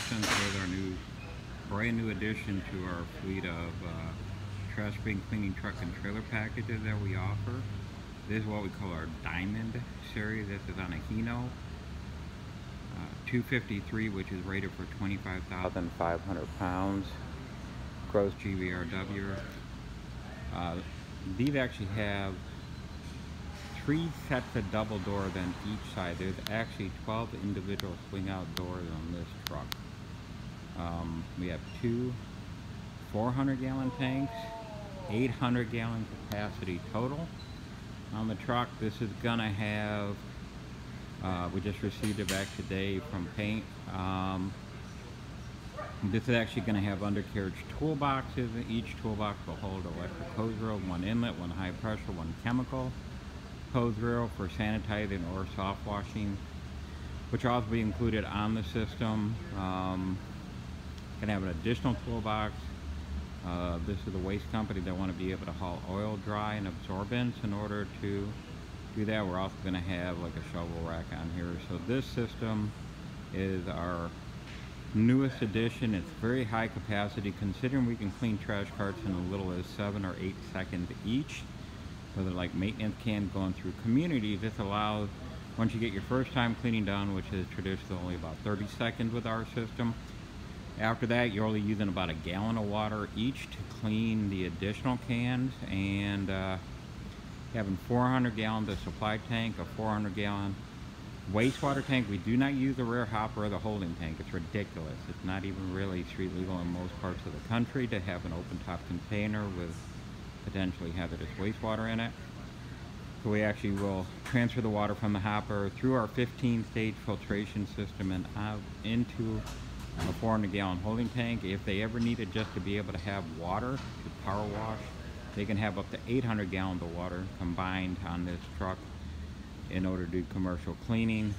Systems with our brand new addition to our fleet of trash bin cleaning truck and trailer packages that we offer. This is what we call our Diamond series. This is on a Hino 253, which is rated for 25,500 pounds gross GVRW. These actually have 3 sets of double doors on each side. There's actually 12 individual swing out doors on this truck. We have 2 400-gallon tanks, 800-gallon capacity total on the truck. This is gonna have, we just received it back today from paint. This is actually going to have undercarriage toolboxes. Each toolbox will hold electric hose reel, 1 inlet, 1 high pressure, 1 chemical hose reel for sanitizing or soft washing, which will also be included on the system. Going to have an additional toolbox. This is the waste company that want to be able to haul oil, dry, and absorbents. In order to do that, we're also going to have like a shovel rack on here. So this system is our newest addition. It's very high capacity, considering we can clean trash carts in as little as 7 or 8 seconds each. Whether like maintenance can going through communities, this allows, once you get your first time cleaning done, which is traditionally only about 30 seconds with our system, after that you're only using about 1 gallon of water each to clean the additional cans. And having 400 gallons of supply tank, a 400-gallon wastewater tank. We do not use the rear hopper or the holding tank. It's ridiculous. It's not even really street legal in most parts of the country to have an open top container with potentially hazardous wastewater in it. So we actually will transfer the water from the hopper through our 15-stage filtration system and out into a 400-gallon holding tank. If they ever need it just to be able to have water to power wash, they can have up to 800 gallons of water combined on this truck in order to do commercial cleaning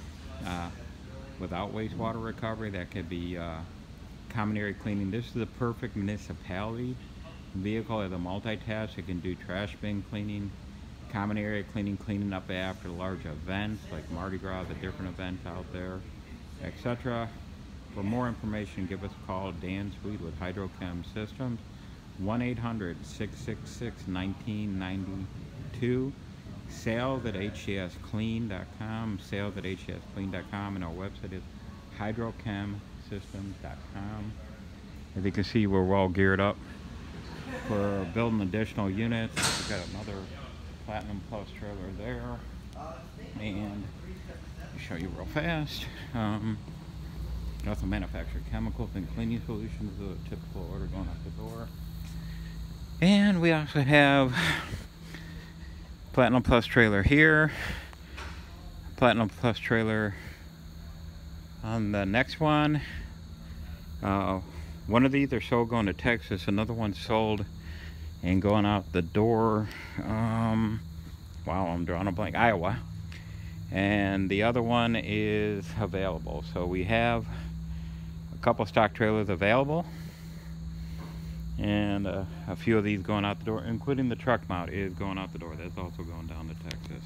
without wastewater recovery. That could be common area cleaning. This is the perfect municipality vehicle as a multitask. It can do trash bin cleaning, common area cleaning, cleaning up after large events like Mardi Gras, the different events out there, etc. For more information, give us a call. Dan Swede with Hydrochem Systems, 1-800-666-1992. sales@hcsclean.com, sales@hcsclean.com, and our website is hydrochemsystems.com. As you can see, we're well geared up for building additional units. We've got another Platinum Plus trailer there, and I'll show you real fast. We also manufacture chemicals and cleaning solutions, a typical order going out the door. And we also have Platinum Plus trailer here, Platinum Plus trailer on the next one. One of these are sold going to Texas, another one sold and going out the door, wow, I'm drawing a blank, Iowa. And the other one is available. So we have a couple stock trailers available, and a few of these going out the door, including the truck mount is going out the door. That's also going down to Texas.